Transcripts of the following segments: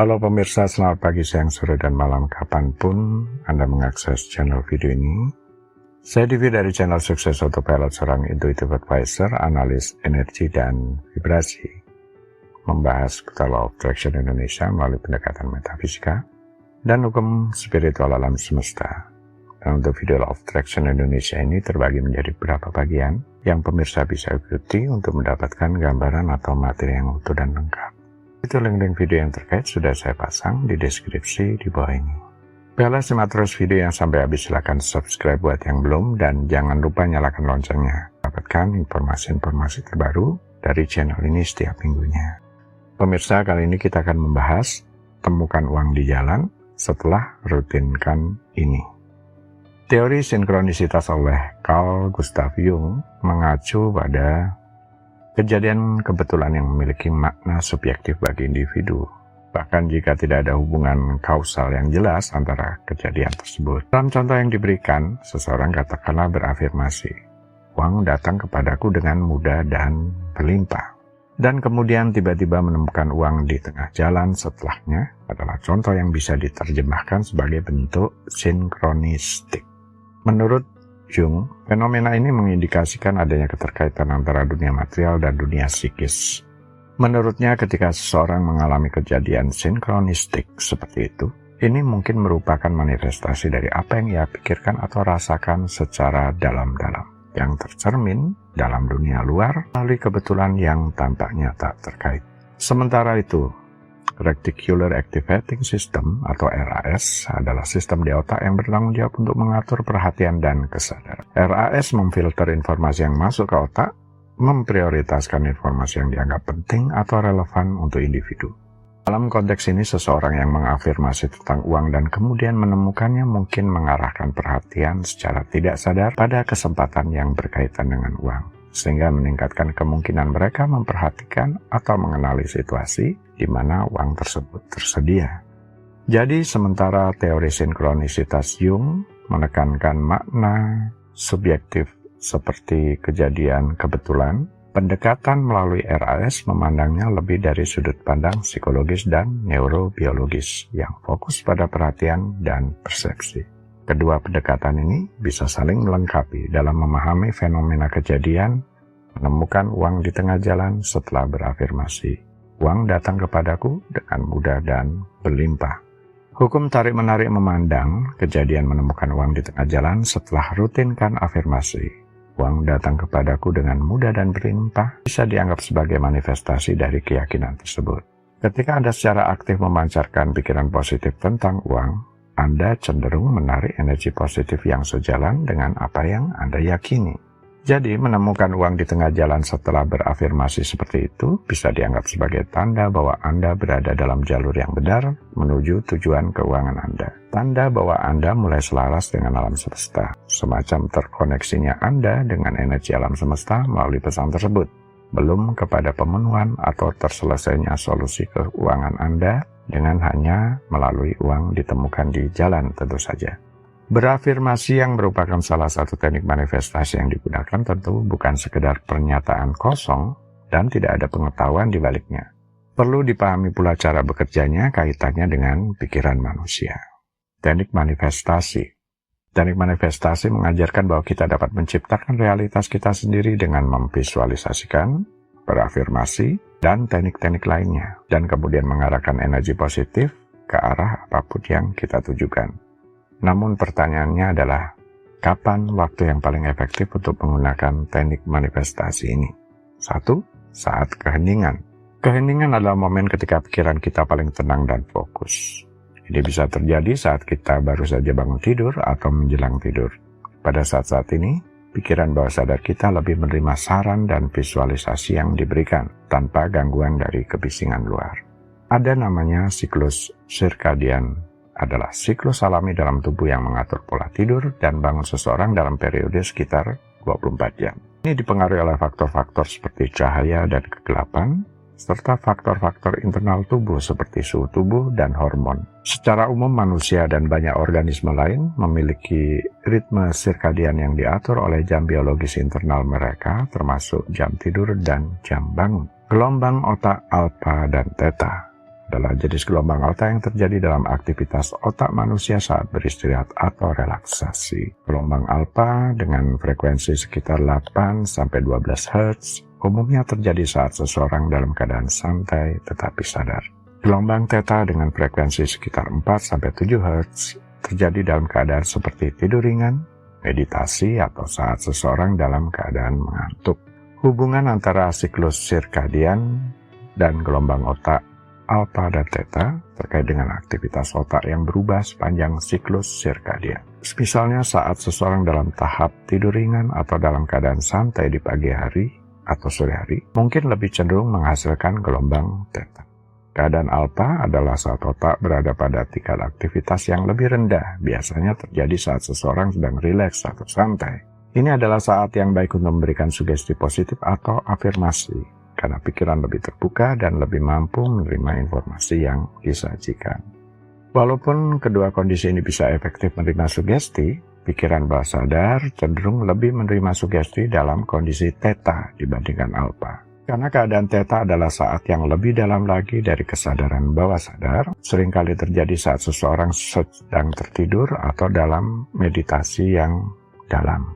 Halo pemirsa, selamat pagi, siang, sore, dan malam kapanpun Anda mengakses channel video ini. Saya Divi dari channel Sukses Autopilot, seorang intuitive advisor, analis energi dan vibrasi, membahas seputar Law of Attraction Indonesia melalui pendekatan metafisika dan hukum spiritual alam semesta. Dan untuk video Law of Attraction Indonesia ini terbagi menjadi beberapa bagian yang pemirsa bisa ikuti untuk mendapatkan gambaran atau materi yang utuh dan lengkap. Itu link-link video yang terkait sudah saya pasang di deskripsi di bawah ini. Baiklah, simak terus video yang sampai habis, silahkan subscribe buat yang belum, dan jangan lupa nyalakan loncengnya. Dapatkan informasi-informasi terbaru dari channel ini setiap minggunya. Pemirsa, kali ini kita akan membahas temukan uang di jalan setelah rutinkan ini. Teori sinkronisitas oleh Carl Gustav Jung mengacu pada kejadian kebetulan yang memiliki makna subjektif bagi individu, bahkan jika tidak ada hubungan kausal yang jelas antara kejadian tersebut. Dalam contoh yang diberikan, seseorang katakanlah berafirmasi, "Uang datang kepadaku dengan mudah dan berlimpah." Dan kemudian tiba-tiba menemukan uang di tengah jalan setelahnya adalah contoh yang bisa diterjemahkan sebagai bentuk sinkronistik. Menurut Jung, fenomena ini mengindikasikan adanya keterkaitan antara dunia material dan dunia psikis. Menurutnya, ketika seseorang mengalami kejadian sinkronistik seperti itu, ini mungkin merupakan manifestasi dari apa yang ia pikirkan atau rasakan secara dalam-dalam, yang tercermin dalam dunia luar melalui kebetulan yang tampaknya tak terkait. Sementara itu, Reticular Activating System atau RAS adalah sistem di otak yang bertanggung jawab untuk mengatur perhatian dan kesadaran. RAS memfilter informasi yang masuk ke otak, memprioritaskan informasi yang dianggap penting atau relevan untuk individu. Dalam konteks ini, seseorang yang mengafirmasi tentang uang dan kemudian menemukannya mungkin mengarahkan perhatian secara tidak sadar pada kesempatan yang berkaitan dengan uang, sehingga meningkatkan kemungkinan mereka memperhatikan atau mengenali situasi di mana uang tersebut tersedia. Jadi, sementara teori sinkronisitas Jung menekankan makna subjektif seperti kejadian kebetulan, pendekatan melalui RAS memandangnya lebih dari sudut pandang psikologis dan neurobiologis yang fokus pada perhatian dan persepsi. Kedua pendekatan ini bisa saling melengkapi dalam memahami fenomena kejadian menemukan uang di tengah jalan setelah berafirmasi, "Uang datang kepadaku dengan mudah dan berlimpah." Hukum tarik-menarik memandang kejadian menemukan uang di tengah jalan setelah rutinkan afirmasi, "Uang datang kepadaku dengan mudah dan berlimpah," bisa dianggap sebagai manifestasi dari keyakinan tersebut. Ketika Anda secara aktif memancarkan pikiran positif tentang uang, Anda cenderung menarik energi positif yang sejalan dengan apa yang Anda yakini. Jadi, menemukan uang di tengah jalan setelah berafirmasi seperti itu bisa dianggap sebagai tanda bahwa Anda berada dalam jalur yang benar menuju tujuan keuangan Anda. Tanda bahwa Anda mulai selaras dengan alam semesta, semacam terkoneksinya Anda dengan energi alam semesta melalui pesan tersebut. Belum kepada pemenuhan atau terselesainya solusi keuangan Anda dengan hanya melalui uang ditemukan di jalan tentu saja. Berafirmasi yang merupakan salah satu teknik manifestasi yang digunakan tentu bukan sekedar pernyataan kosong dan tidak ada pengetahuan di baliknya. Perlu dipahami pula cara bekerjanya kaitannya dengan pikiran manusia. Teknik manifestasi. Teknik manifestasi mengajarkan bahwa kita dapat menciptakan realitas kita sendiri dengan memvisualisasikan, berafirmasi, dan teknik-teknik lainnya, dan kemudian mengarahkan energi positif ke arah apapun yang kita tujukan. Namun pertanyaannya adalah, kapan waktu yang paling efektif untuk menggunakan teknik manifestasi ini? 1. Saat keheningan. Keheningan adalah momen ketika pikiran kita paling tenang dan fokus. Ini bisa terjadi saat kita baru saja bangun tidur atau menjelang tidur. Pada saat-saat ini, pikiran bawah sadar kita lebih menerima saran dan visualisasi yang diberikan tanpa gangguan dari kebisingan luar. Ada namanya siklus sirkadian, adalah siklus alami dalam tubuh yang mengatur pola tidur dan bangun seseorang dalam periode sekitar 24 jam. Ini dipengaruhi oleh faktor-faktor seperti cahaya dan kegelapan, serta faktor-faktor internal tubuh seperti suhu tubuh dan hormon. Secara umum, manusia dan banyak organisme lain memiliki ritme sirkadian yang diatur oleh jam biologis internal mereka, termasuk jam tidur dan jam bangun. Gelombang otak alfa dan theta adalah jenis gelombang alfa yang terjadi dalam aktivitas otak manusia saat beristirahat atau relaksasi. Gelombang alfa dengan frekuensi sekitar 8-12 Hz umumnya terjadi saat seseorang dalam keadaan santai tetapi sadar. Gelombang theta dengan frekuensi sekitar 4-7 Hz terjadi dalam keadaan seperti tidur ringan, meditasi, atau saat seseorang dalam keadaan mengantuk. Hubungan antara siklus sirkadian dan gelombang otak alfa dan theta terkait dengan aktivitas otak yang berubah sepanjang siklus sirkadian. Misalnya saat seseorang dalam tahap tidur ringan atau dalam keadaan santai di pagi hari atau sore hari, mungkin lebih cenderung menghasilkan gelombang theta. Keadaan alfa adalah saat otak berada pada tingkat aktivitas yang lebih rendah, biasanya terjadi saat seseorang sedang rileks atau santai. Ini adalah saat yang baik untuk memberikan sugesti positif atau afirmasi, karena pikiran lebih terbuka dan lebih mampu menerima informasi yang disajikan. Walaupun kedua kondisi ini bisa efektif menerima sugesti, pikiran bawah sadar cenderung lebih menerima sugesti dalam kondisi theta dibandingkan alfa. Karena keadaan theta adalah saat yang lebih dalam lagi dari kesadaran bawah sadar, seringkali terjadi saat seseorang sedang tertidur atau dalam meditasi yang dalam.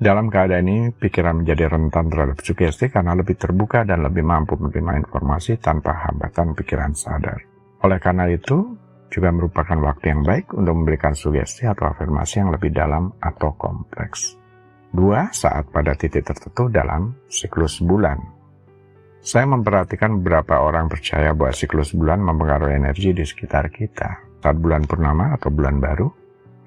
Dalam keadaan ini, pikiran menjadi rentan terhadap sugesti karena lebih terbuka dan lebih mampu menerima informasi tanpa hambatan pikiran sadar. Oleh karena itu, juga merupakan waktu yang baik untuk memberikan sugesti atau afirmasi yang lebih dalam atau kompleks. 2. Saat pada titik tertentu dalam siklus bulan. Saya memperhatikan beberapa orang percaya bahwa siklus bulan mempengaruhi energi di sekitar kita. Saat bulan purnama atau bulan baru,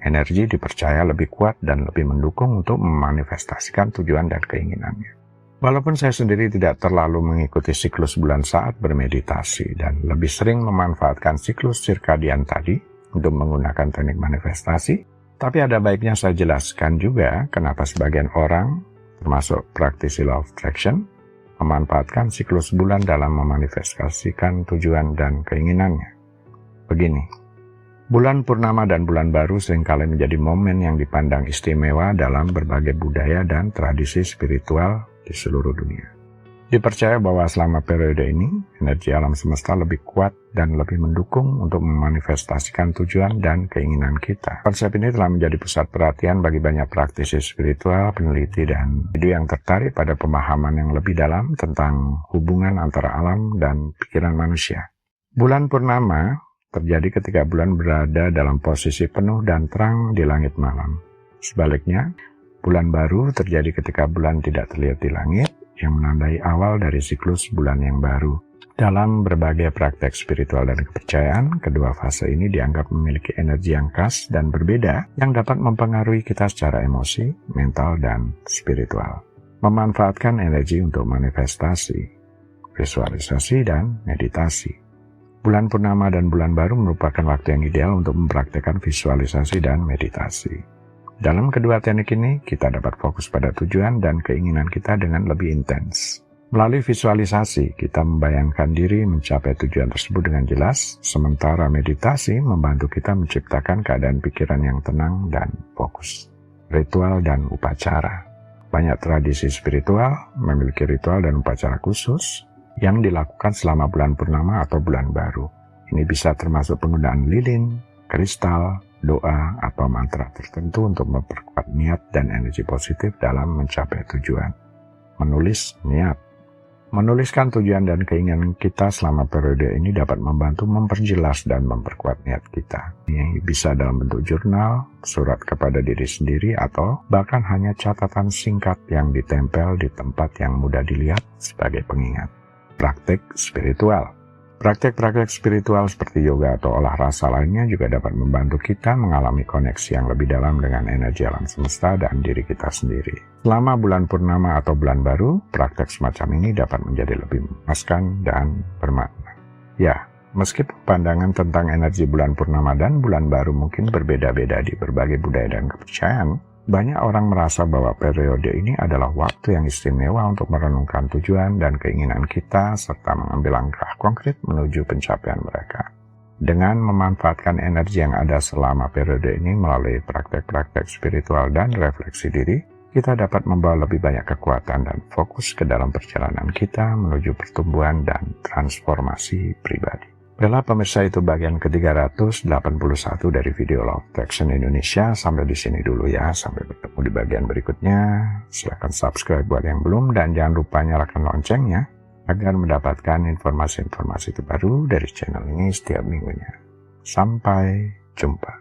energi dipercaya lebih kuat dan lebih mendukung untuk memanifestasikan tujuan dan keinginannya. Walaupun saya sendiri tidak terlalu mengikuti siklus bulan saat bermeditasi dan lebih sering memanfaatkan siklus sirkadian tadi untuk menggunakan teknik manifestasi, tapi ada baiknya saya jelaskan juga kenapa sebagian orang, termasuk praktisi law of attraction, memanfaatkan siklus bulan dalam memanifestasikan tujuan dan keinginannya. Begini, bulan purnama dan bulan baru seringkali menjadi momen yang dipandang istimewa dalam berbagai budaya dan tradisi spiritual di seluruh dunia. Dipercaya bahwa selama periode ini, energi alam semesta lebih kuat dan lebih mendukung untuk memanifestasikan tujuan dan keinginan kita. Konsep ini telah menjadi pusat perhatian bagi banyak praktisi spiritual, peneliti, dan individu yang tertarik pada pemahaman yang lebih dalam tentang hubungan antara alam dan pikiran manusia. Bulan purnama terjadi ketika bulan berada dalam posisi penuh dan terang di langit malam. Sebaliknya, bulan baru terjadi ketika bulan tidak terlihat di langit, yang menandai awal dari siklus bulan yang baru. Dalam berbagai praktek spiritual dan kepercayaan, kedua fase ini dianggap memiliki energi yang khas dan berbeda yang dapat mempengaruhi kita secara emosi, mental, dan spiritual. Memanfaatkan energi untuk manifestasi, visualisasi, dan meditasi. Bulan purnama dan bulan baru merupakan waktu yang ideal untuk mempraktekkan visualisasi dan meditasi. Dalam kedua teknik ini, kita dapat fokus pada tujuan dan keinginan kita dengan lebih intens. Melalui visualisasi, kita membayangkan diri mencapai tujuan tersebut dengan jelas, sementara meditasi membantu kita menciptakan keadaan pikiran yang tenang dan fokus. Ritual dan upacara. Banyak tradisi spiritual memiliki ritual dan upacara khusus yang dilakukan selama bulan purnama atau bulan baru. Ini bisa termasuk penggunaan lilin, kristal, doa, atau mantra tertentu untuk memperkuat niat dan energi positif dalam mencapai tujuan. Menulis niat. Menuliskan tujuan dan keinginan kita selama periode ini dapat membantu memperjelas dan memperkuat niat kita. Ini bisa dalam bentuk jurnal, surat kepada diri sendiri, atau bahkan hanya catatan singkat yang ditempel di tempat yang mudah dilihat sebagai pengingat. Praktik spiritual. Praktek-praktek spiritual seperti yoga atau olah rasa lainnya juga dapat membantu kita mengalami koneksi yang lebih dalam dengan energi alam semesta dan diri kita sendiri. Selama bulan purnama atau bulan baru, praktek semacam ini dapat menjadi lebih memuaskan dan bermakna. Ya, meskipun pandangan tentang energi bulan purnama dan bulan baru mungkin berbeda-beda di berbagai budaya dan kepercayaan, banyak orang merasa bahwa periode ini adalah waktu yang istimewa untuk merenungkan tujuan dan keinginan kita serta mengambil langkah konkret menuju pencapaian mereka. Dengan memanfaatkan energi yang ada selama periode ini melalui praktek-praktek spiritual dan refleksi diri, kita dapat membawa lebih banyak kekuatan dan fokus ke dalam perjalanan kita menuju pertumbuhan dan transformasi pribadi. Baiklah pemirsa, itu bagian ke-381 dari video Law of Attraction Indonesia. Sampai di sini dulu ya, sampai bertemu di bagian berikutnya. Silahkan subscribe buat yang belum, dan jangan lupa nyalakan loncengnya agar mendapatkan informasi-informasi terbaru dari channel ini setiap minggunya. Sampai jumpa.